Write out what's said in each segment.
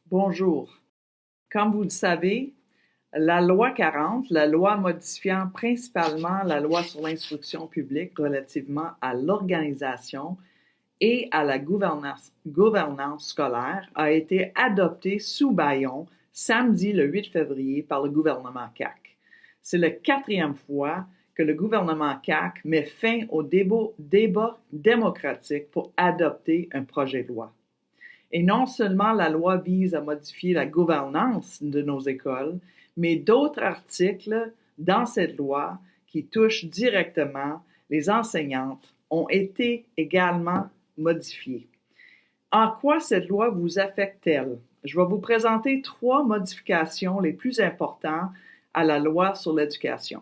Bonjour. Comme vous le savez, la loi 40, la loi modifiant principalement la loi sur l'instruction publique relativement à l'organisation et à la gouvernance scolaire, a été adoptée sous bâillon samedi le 8 février par le gouvernement CAQ. C'est la 4e fois que le gouvernement CAQ met fin au débat démocratique pour adopter un projet de loi. Et non seulement la loi vise à modifier la gouvernance de nos écoles, mais d'autres articles dans cette loi qui touchent directement les enseignantes ont été également modifiés. En quoi cette loi vous affecte-t-elle? Je vais vous présenter 3 modifications les plus importantes à la loi sur l'éducation.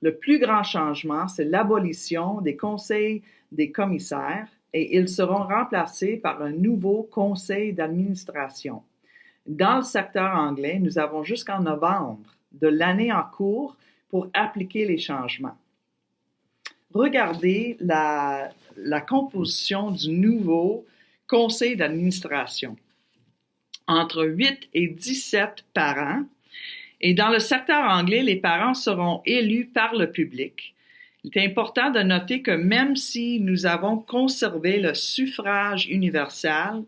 Le plus grand changement, c'est l'abolition des conseils des commissaires et ils seront remplacés par un nouveau conseil d'administration. Dans le secteur anglais, nous avons jusqu'en novembre de l'année en cours pour appliquer les changements. Regardez la composition du nouveau conseil d'administration. Entre 8 et 17 parents. Et dans le secteur anglais, les parents seront élus par le public. Il est important de noter que même si nous avons conservé le suffrage universel,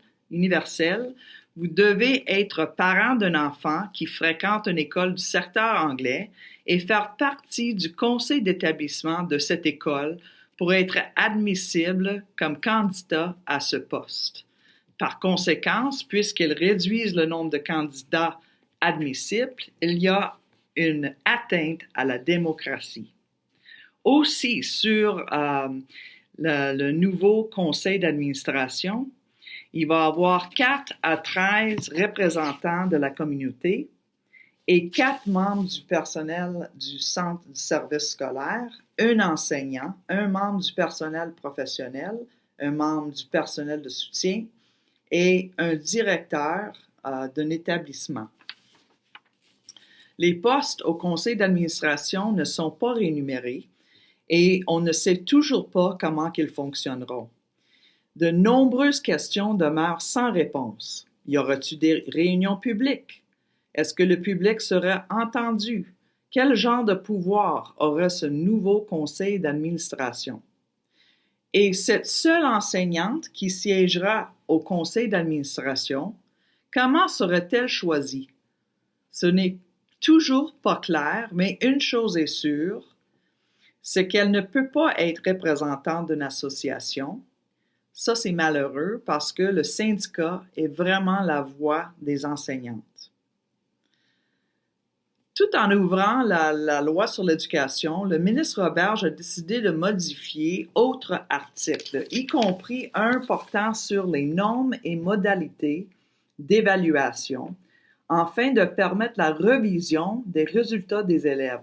vous devez être parent d'un enfant qui fréquente une école du secteur anglais et faire partie du conseil d'établissement de cette école pour être admissible comme candidat à ce poste. Par conséquent, puisqu'ils réduisent le nombre de candidats admissibles, il y a une atteinte à la démocratie. Aussi, sur le nouveau conseil d'administration, il va y avoir 4 à 13 représentants de la communauté et 4 membres du personnel du centre de service scolaire, un enseignant, un membre du personnel professionnel, un membre du personnel de soutien et un directeur d'un établissement. Les postes au conseil d'administration ne sont pas rémunérés et on ne sait toujours pas comment ils fonctionneront. De nombreuses questions demeurent sans réponse. Y aura-t-il des réunions publiques? Est-ce que le public sera entendu? Quel genre de pouvoir aura ce nouveau conseil d'administration? Et cette seule enseignante qui siégera au conseil d'administration, comment sera-t-elle choisie? Ce n'est toujours pas clair, mais une chose est sûre, c'est qu'elle ne peut pas être représentante d'une association. Ça, c'est malheureux parce que le syndicat est vraiment la voix des enseignantes. Tout en ouvrant la loi sur l'éducation, le ministre Roberge a décidé de modifier autres articles, y compris un portant sur les normes et modalités d'évaluation, afin de permettre la révision des résultats des élèves.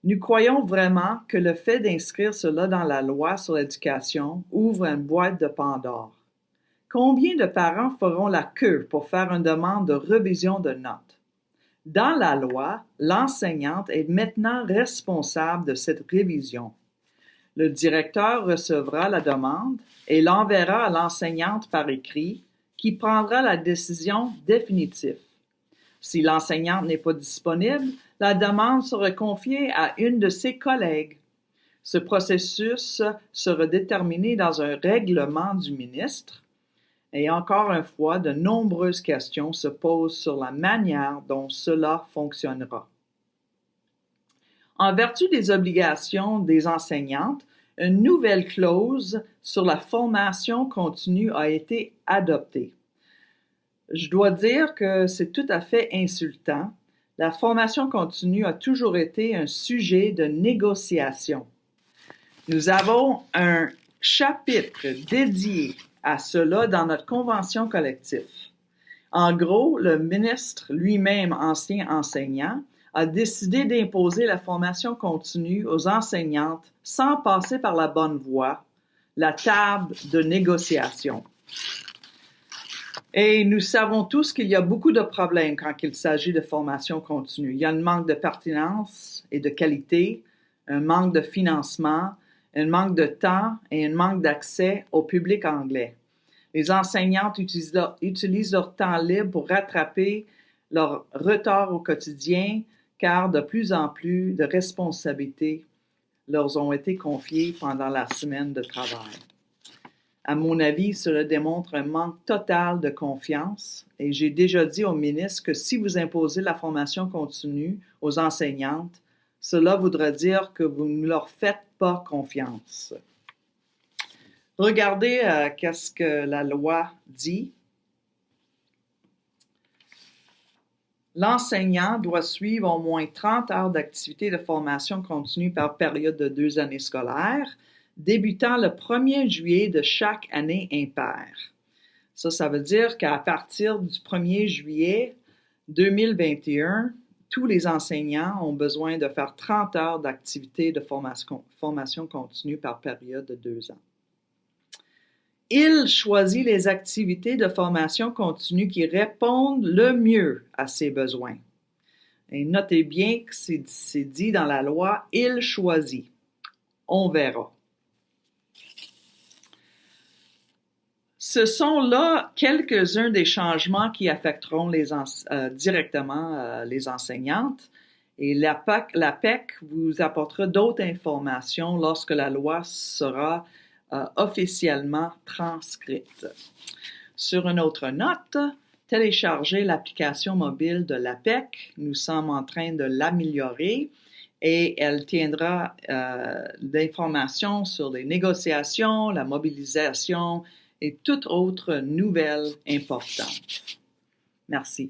Nous croyons vraiment que le fait d'inscrire cela dans la loi sur l'éducation ouvre une boîte de Pandore. Combien de parents feront la queue pour faire une demande de révision de notes? Dans la loi, l'enseignante est maintenant responsable de cette révision. Le directeur recevra la demande et l'enverra à l'enseignante par écrit, qui prendra la décision définitive. Si l'enseignante n'est pas disponible, la demande sera confiée à une de ses collègues. Ce processus sera déterminé dans un règlement du ministre. Et encore une fois, de nombreuses questions se posent sur la manière dont cela fonctionnera. En vertu des obligations des enseignantes, une nouvelle clause sur la formation continue a été adoptée. Je dois dire que c'est tout à fait insultant. La formation continue a toujours été un sujet de négociation. Nous avons un chapitre dédié à cela dans notre convention collective. En gros, le ministre lui-même, ancien enseignant, a décidé d'imposer la formation continue aux enseignantes sans passer par la bonne voie, la table de négociation. Et nous savons tous qu'il y a beaucoup de problèmes quand il s'agit de formation continue. Il y a un manque de pertinence et de qualité, un manque de financement, un manque de temps et un manque d'accès au public anglais. Les enseignantes utilisent leur temps libre pour rattraper leur retard au quotidien, car de plus en plus de responsabilités leur ont été confiées pendant la semaine de travail. À mon avis, cela démontre un manque total de confiance et j'ai déjà dit au ministre que si vous imposez la formation continue aux enseignantes, cela voudra dire que vous ne leur faites pas confiance. Regardez qu'est-ce que la loi dit. L'enseignant doit suivre au moins 30 heures d'activité de formation continue par période de 2 années scolaires, débutant le 1er juillet de chaque année impaire. Ça veut dire qu'à partir du 1er juillet 2021, tous les enseignants ont besoin de faire 30 heures d'activité de formation continue par période de 2 ans. Il choisit les activités de formation continue qui répondent le mieux à ses besoins. Et notez bien que c'est dit dans la loi, il choisit. On verra. Ce sont là quelques-uns des changements qui affecteront directement les enseignantes. Et la PEC vous apportera d'autres informations lorsque la loi sera officiellement transcrite. Sur une autre note, téléchargez l'application mobile de l'APEC. Nous sommes en train de l'améliorer et elle tiendra d'informations sur les négociations, la mobilisation et toute autre nouvelle importante. Merci.